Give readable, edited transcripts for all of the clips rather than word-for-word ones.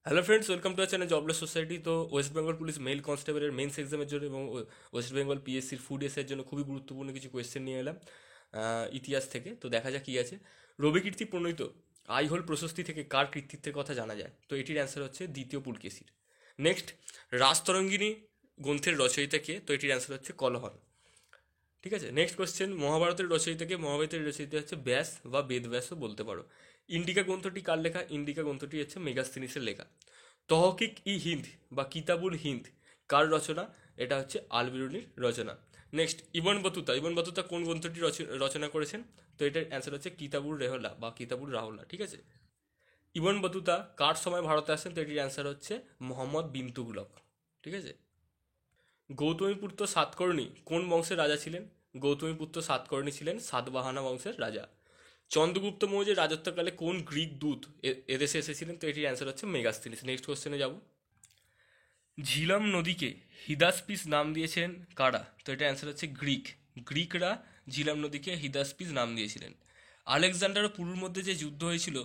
Hello friends, welcome to our channel Jobless Society. তো West Bengal police male কনস্টেবলের mains এক্সামের জন্য এবং ওয়েস্ট বেঙ্গল পিএসসির ফুড এসের জন্য খুবই গুরুত্বপূর্ণ কিছু কোয়েশ্চেন নিয়ে এলাম ইতিহাস থেকে। তো দেখা যাক কী আছে। রবিকীর্তি প্রণীত আইহোল প্রশস্তি থেকে কার কৃতিত্বের কথা জানা যায়? তো এটির অ্যান্সার হচ্ছে দ্বিতীয় পুলকেশীর। নেক্সট, রাজতরঙ্গিনী গ্রন্থের রচয়িতা কে? তো এটির অ্যান্সার হচ্ছে কলহন। ঠিক আছে, নেক্সট কোশ্চেন, মহাভারতের রচয়িতাকে? মহাভারতের রচয়িতা হচ্ছে ব্যাস বা বেদব্যাসও বলতে পারো। ইন্ডিকা গ্রন্থটি কার লেখা? ইন্ডিকা গ্রন্থটি হচ্ছে মেগাস্তিনিসের লেখা। তহকিক ই হিন্দ বা কিতাবুল হিন্দ কার রচনা? এটা হচ্ছে আল বিরুনির রচনা। Next, Ibn Battuta. Ibn Battuta কোন গ্রন্থটি রচনা করেছেন? তো এটার অ্যান্সার হচ্ছে কিতাবুল রেহলা বা কিতাবুল রাহুলা। ঠিক আছে, ইবন বতুতা কার সময় ভারতে আসেন? তো এটির অ্যান্সার হচ্ছে মোহাম্মদ বিন তুগলক। ঠিক আছে, গৌতমীপুত্র সাতকর্ণী কোন বংশের রাজা ছিলেন? গৌতমীপুত্র সাতকর্ণী ছিলেন সাতবাহানা বংশের রাজা। চন্দ্রগুপ্ত মৌর্যের রাজত্বকালে কোন গ্রিক দূত এদেশে এসেছিলেন? তো এটির অ্যান্সার হচ্ছে মেগাস্তিনিস। নেক্সট কোশ্চেনে যাব। ঝিলম নদীকে হিদাসপিস নাম দিয়েছেন কারা? তো এটা অ্যান্সার হচ্ছে গ্রিক। গ্রিকরা ঝিলাম নদীকে হিদাসপিস নাম দিয়েছিলেন। আলেকজান্ডার ও পুরুর মধ্যে যে যুদ্ধ হয়েছিল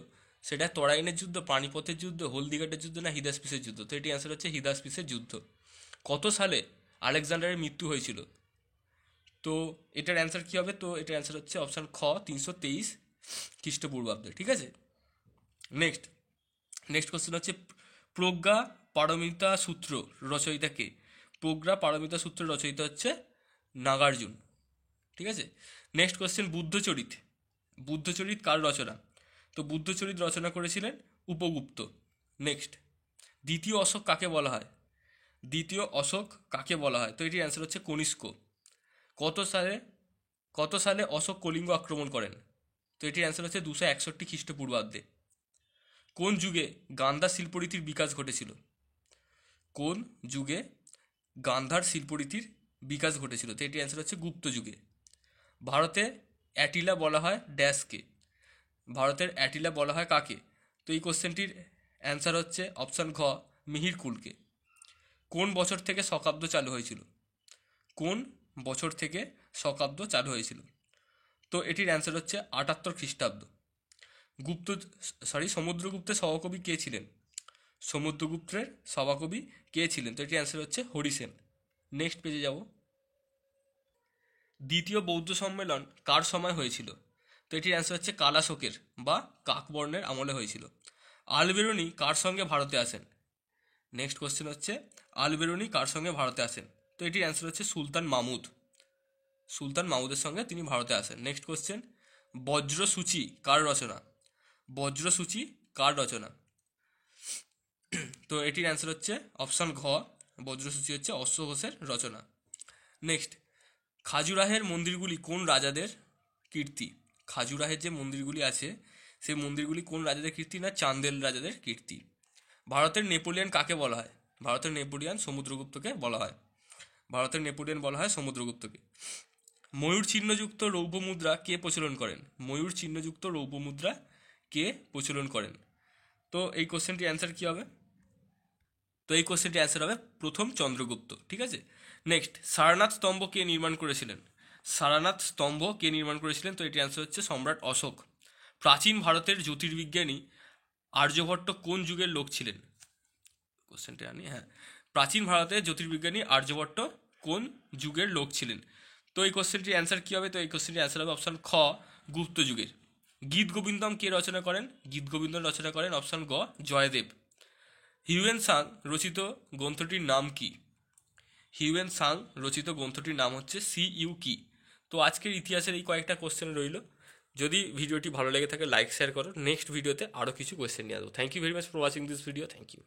সেটা তরাইনের যুদ্ধ, পানিপথের যুদ্ধ, হলদিঘাটের যুদ্ধ না হিদাসপিসের যুদ্ধ? তো এটি অ্যান্সার হচ্ছে হিদাসপিসের যুদ্ধ। কত সালে আলেকজান্ডারের মৃত্যু হয়েছিল? তো এটার অ্যান্সার কী হবে? তো এটার অ্যান্সার হচ্ছে অপশান খ, 323 খ্রিস্টপূর্বাব্দে। ঠিক আছে, নেক্সট নেক্সট কোশ্চেন হচ্ছে প্রজ্ঞা পারমিতা সূত্র রচয়িতা কে? প্রজ্ঞা পারমিতা সূত্র রচয়িতা হচ্ছে নাগার্জুন। ঠিক আছে, নেক্সট কোশ্চেন, বুদ্ধচরিত। বুদ্ধচরিত কার রচনা? তো বুদ্ধচরিত রচনা করেছিলেন উপগুপ্ত। নেক্সট, দ্বিতীয় অশোক কাকে বলা হয়? দ্বিতীয় অশোক কাকে বলা হয়? তো এটির অ্যান্সার হচ্ছে কনিষ্ক। কত সালে কত সালে অশোক কলিঙ্গ আক্রমণ করেন? তো এটির অ্যান্সার হচ্ছে 261 খ্রিস্টপূর্বাব্দে। কোন যুগে গান্ধার শিল্পরীতির বিকাশ ঘটেছিল? কোন যুগে গান্ধার শিল্পরীতির বিকাশ ঘটেছিল? তো এটির অ্যান্সার হচ্ছে গুপ্ত যুগে। ভারতে অ্যাটিলা বলা হয় ড্যাশকে? ভারতের অ্যাটিলা বলা হয় কাকে? তো এই কোশ্চেনটির অ্যান্সার হচ্ছে অপশান ঘ, মিহিরকুলকে। কোন বছর থেকে শকাব্দ চালু হয়েছিল? কোন বছর থেকে শকাব্দ চালু হয়েছিল? তো এটির অ্যান্সার হচ্ছে 78 খ্রিস্টাব্দ। গুপ্ত সমুদ্রগুপ্তের সভাকবি কে ছিলেন? সমুদ্রগুপ্তের সভাকবি কে ছিলেন? তো এটির অ্যান্সার হচ্ছে হরিসেন। নেক্সট পেজে যাব। দ্বিতীয় বৌদ্ধ সম্মেলন কার সময় হয়েছিল? তো এটির অ্যান্সার হচ্ছে কালাশোকের বা কাকবর্ণের আমলে হয়েছিল। আলবেরুনি কার সঙ্গে ভারতে আসেন? নেক্সট কোশ্চেন হচ্ছে আলবেরুনি কার সঙ্গে ভারতে আসেন? তো এটির অ্যান্সার হচ্ছে সুলতান মাহমুদ। সুলতান মাহমুদের সঙ্গে তিনি ভারতে আসেন। নেক্সট কোশ্চেন, বজ্রসূচি কার রচনা? বজ্রসূচি কার রচনা? তো এটির অ্যান্সার হচ্ছে অপশান ঘ, বজ্রসূচি হচ্ছে অশ্ব ঘোষের রচনা। নেক্সট, খাজুরাহের মন্দিরগুলি কোন রাজাদের কীর্তি? খাজুরাহের যে মন্দিরগুলি আছে সেই মন্দিরগুলি কোন রাজাদের কীর্তি? না চান্দেল রাজাদের কীর্তি। ভারতের নেপোলিয়ন কাকে বলা হয়? ভারতের নেপোলিয়ন সমুদ্রগুপ্তকে বলা হয়। ভারতের নেপোলিয়ন বলা হয় সমুদ্রগুপ্তকে। ময়ূর চিহ্নযুক্ত রৌপ্য মুদ্রা কে প্রচলন করেন? ময়ূর চিহ্নযুক্ত রৌপ্য মুদ্রা কে প্রচলন করেন? তো এই কোশ্চেনটির অ্যান্সার কী হবে? তো এই কোশ্চেনটির অ্যান্সার হবে প্রথম চন্দ্রগুপ্ত। ঠিক আছে, নেক্সট, সারনাথ স্তম্ভ কে নির্মাণ করেছিলেন? সারনাথ স্তম্ভ কে নির্মাণ করেছিলেন? তো এটি অ্যান্সার হচ্ছে সম্রাট অশোক। প্রাচীন ভারতের জ্যোতির্বিজ্ঞানী আর্যভট্ট কোন যুগের লোক ছিলেন? কোশ্চেনটা আনি, হ্যাঁ, প্রাচীন ভারতের জ্যোতির্বিজ্ঞানী আর্যভট্ট কোন যুগের লোক ছিলেন? তো এই কোশ্চেনটির অ্যান্সার কী হবে? তো এই কোশ্চেনটির অ্যান্সার হবে অপশান খ, গুপ্ত যুগের। গীত গোবিন্দম কে রচনা করেন? গীত গোবিন্দম রচনা করেন অপশান গ, জয়দেব। হিউয়েন সাং রচিত গ্রন্থটির নাম কি? হিউয়েন সাং রচিত গ্রন্থটির নাম হচ্ছে সি ইউ কি। তো আজকের ইতিহাসের এই কয়েকটা কোশ্চেন রইল। যদি ভিডিওটি ভালো লেগে থাকে লাইক শেয়ার করো। নেক্সট ভিডিওতে আরও কিছু কোশ্চেন নিয়ে আসবো। Thank you very much for watching this video. Thank you.